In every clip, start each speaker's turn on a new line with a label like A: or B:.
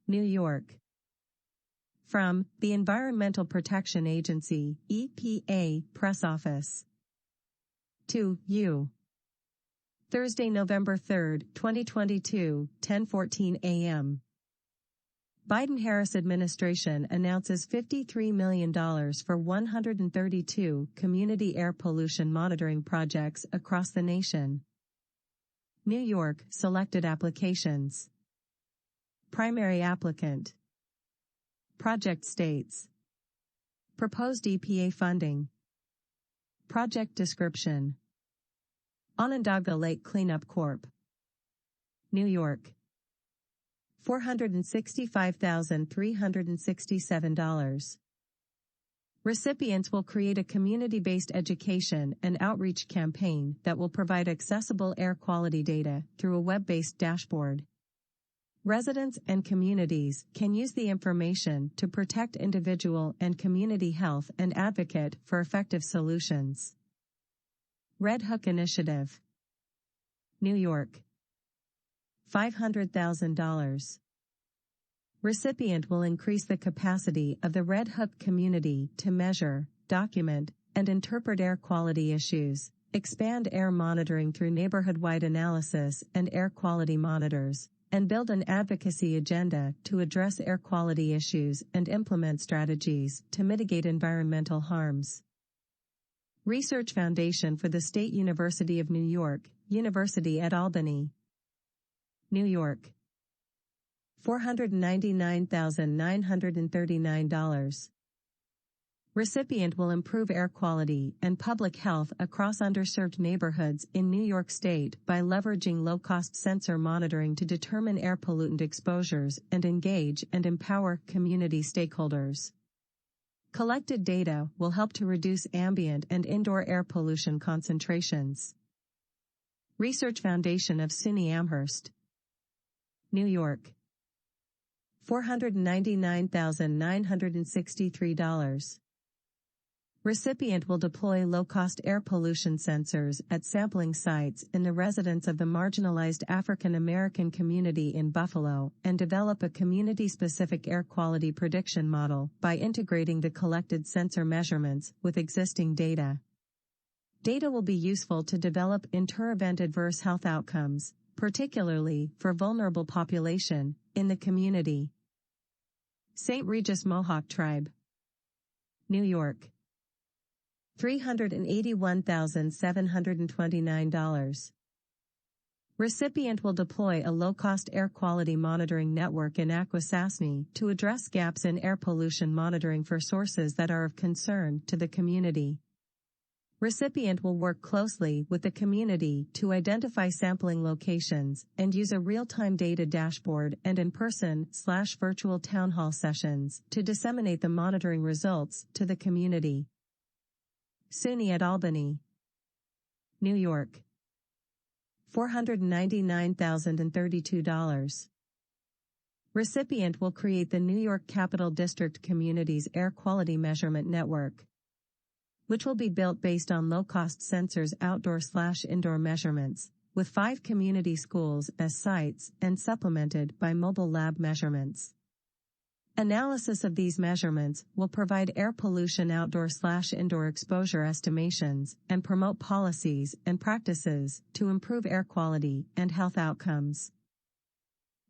A: New York. From the Environmental Protection Agency, EPA, Press Office. To you. Thursday, November 3, 2022, 10:14 a.m. Biden-Harris administration announces $53 million for 132 community air pollution monitoring projects across the nation. New York, selected applications. Primary applicant. Project states. Proposed EPA funding. Project description. Onondaga Lake Cleanup Corp. New York. $465,367. Recipients will create a community-based education and outreach campaign that will provide accessible air quality data through a web-based dashboard. Residents and communities can use the information to protect individual and community health and advocate for effective solutions. Red Hook Initiative. New York. $500,000. Recipient will increase the capacity of the Red Hook community to measure, document, and interpret air quality issues, expand air monitoring through neighborhood-wide analysis and air quality monitors, and build an advocacy agenda to address air quality issues and implement strategies to mitigate environmental harms. Research Foundation for the State University of New York, University at Albany. New York. $499,939. Recipient will improve air quality and public health across underserved neighborhoods in New York State by leveraging low-cost sensor monitoring to determine air pollutant exposures and engage and empower community stakeholders. Collected data will help to reduce ambient and indoor air pollution concentrations. Research Foundation of SUNY Amherst. New York. $499,963. Recipient will deploy low-cost air pollution sensors at sampling sites in the residence of the marginalized African American community in Buffalo and develop a community-specific air quality prediction model by integrating the collected sensor measurements with existing data. Data will be useful to develop inter-event adverse health outcomes, particularly for vulnerable population in the community. St. Regis Mohawk Tribe. New York. $381,729. Recipient will deploy a low-cost air quality monitoring network in Akwesasne to address gaps in air pollution monitoring for sources that are of concern to the community. Recipient will work closely with the community to identify sampling locations and use a real-time data dashboard and in-person/virtual town hall sessions to disseminate the monitoring results to the community. SUNY at Albany. New York. $499,032. Recipient will create the New York Capital District Community's Air Quality Measurement Network, which will be built based on low-cost sensors outdoor/indoor measurements, with 5 community schools as sites and supplemented by mobile lab measurements. Analysis of these measurements will provide air pollution outdoor/indoor exposure estimations and promote policies and practices to improve air quality and health outcomes.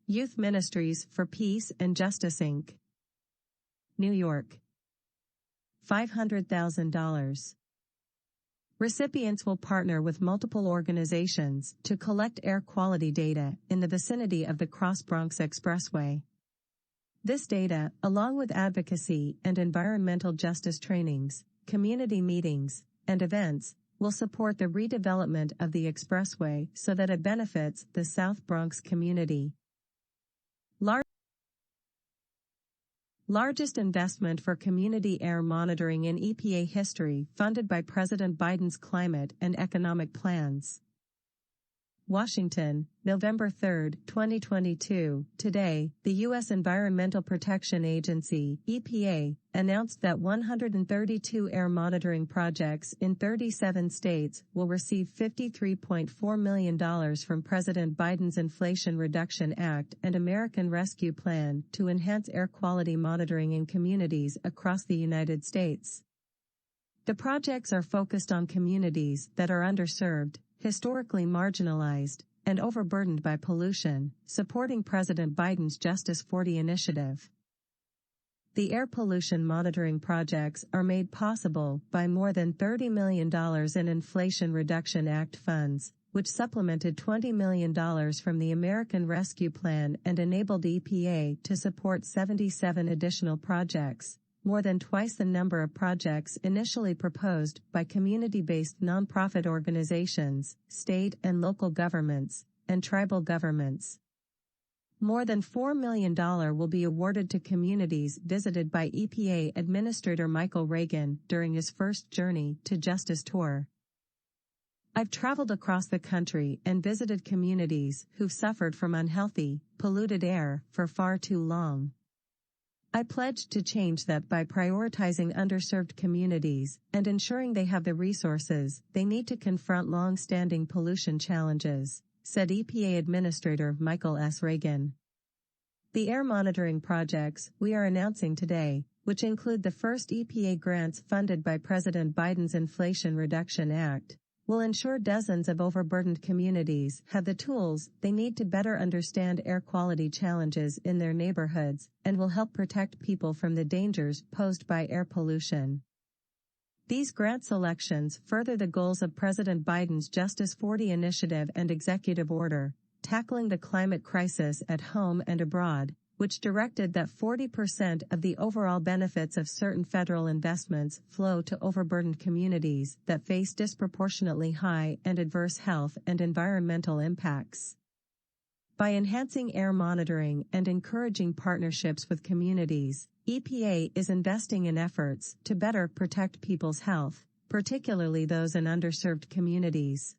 A: Youth Ministries for Peace and Justice Inc. New York. $500,000. Recipients will partner with multiple organizations to collect air quality data in the vicinity of the Cross Bronx Expressway. This data, along with advocacy and environmental justice trainings, community meetings, and events, will support the redevelopment of the expressway so that it benefits the South Bronx community. Largest investment for community air monitoring in EPA history, funded by President Biden's climate and economic plans. Washington, November 3, 2022. Today, the U.S. Environmental Protection Agency, EPA, announced that 132 air monitoring projects in 37 states will receive $53.4 million from President Biden's Inflation Reduction Act and American Rescue Plan to enhance air quality monitoring in communities across the United States. The projects are focused on communities that are underserved, historically marginalized, and overburdened by pollution, supporting President Biden's Justice 40 initiative. The air pollution monitoring projects are made possible by more than $30 million in Inflation Reduction Act funds, which supplemented $20 million from the American Rescue Plan and enabled EPA to support 77 additional projects, more than twice the number of projects initially proposed by community-based nonprofit organizations, state and local governments, and tribal governments. More than $4 million will be awarded to communities visited by EPA Administrator Michael Regan during his first Journey to Justice tour. I've traveled across the country and visited communities who've suffered from unhealthy, polluted air for far too long. I pledged to change that by prioritizing underserved communities and ensuring they have the resources they need to confront long-standing pollution challenges, said EPA Administrator Michael S. Regan. The air monitoring projects we are announcing today, which include the first EPA grants funded by President Biden's Inflation Reduction Act, will ensure dozens of overburdened communities have the tools they need to better understand air quality challenges in their neighborhoods and will help protect people from the dangers posed by air pollution. These grant selections further the goals of President Biden's Justice 40 initiative and executive order, tackling the climate crisis at home and abroad, which directed that 40% of the overall benefits of certain federal investments flow to overburdened communities that face disproportionately high and adverse health and environmental impacts. By enhancing air monitoring and encouraging partnerships with communities, EPA is investing in efforts to better protect people's health, particularly those in underserved communities.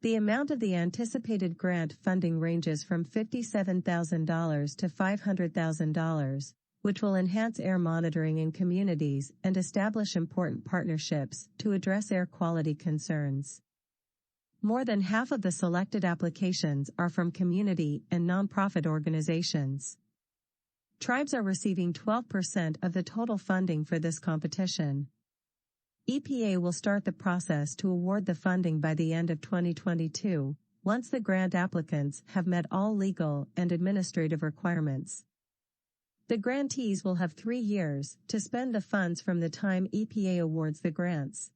A: The amount of the anticipated grant funding ranges from $57,000 to $500,000, which will enhance air monitoring in communities and establish important partnerships to address air quality concerns. More than half of the selected applications are from community and nonprofit organizations. Tribes are receiving 12% of the total funding for this competition. EPA will start the process to award the funding by the end of 2022, once the grant applicants have met all legal and administrative requirements. The grantees will have 3 years to spend the funds from the time EPA awards the grants.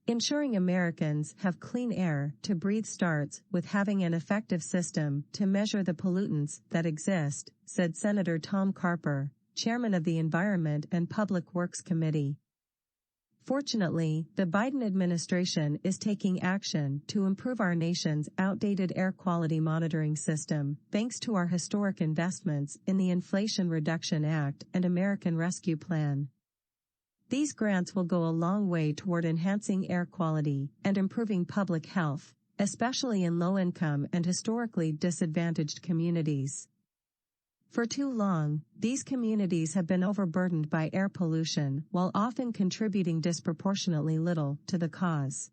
A: Ensuring Americans have clean air to breathe starts with having an effective system to measure the pollutants that exist, said Senator Tom Carper, chairman of the Environment and Public Works Committee. Fortunately, the Biden administration is taking action to improve our nation's outdated air quality monitoring system, thanks to our historic investments in the Inflation Reduction Act and American Rescue Plan. These grants will go a long way toward enhancing air quality and improving public health, especially in low-income and historically disadvantaged communities. For too long, these communities have been overburdened by air pollution while often contributing disproportionately little to the cause.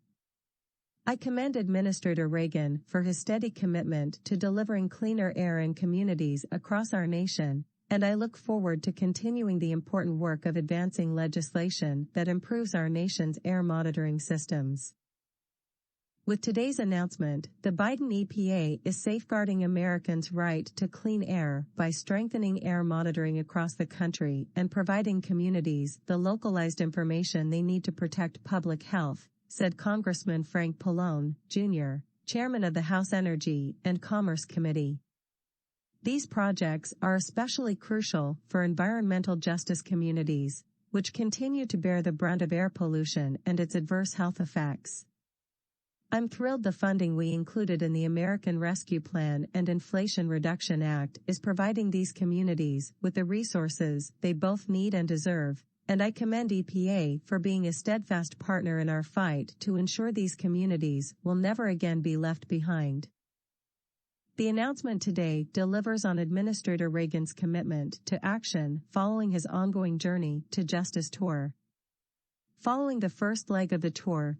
A: I commend Administrator Regan for his steady commitment to delivering cleaner air in communities across our nation, and I look forward to continuing the important work of advancing legislation that improves our nation's air monitoring systems. With today's announcement, the Biden EPA is safeguarding Americans' right to clean air by strengthening air monitoring across the country and providing communities the localized information they need to protect public health, said Congressman Frank Pallone, Jr., chairman of the House Energy and Commerce Committee. These projects are especially crucial for environmental justice communities, which continue to bear the brunt of air pollution and its adverse health effects. I'm thrilled the funding we included in the American Rescue Plan and Inflation Reduction Act is providing these communities with the resources they both need and deserve, And I commend EPA for being a steadfast partner in our fight to ensure these communities will never again be left behind. The announcement today delivers on Administrator Reagan's commitment to action following his ongoing journey to justice tour. Following the first leg of the tour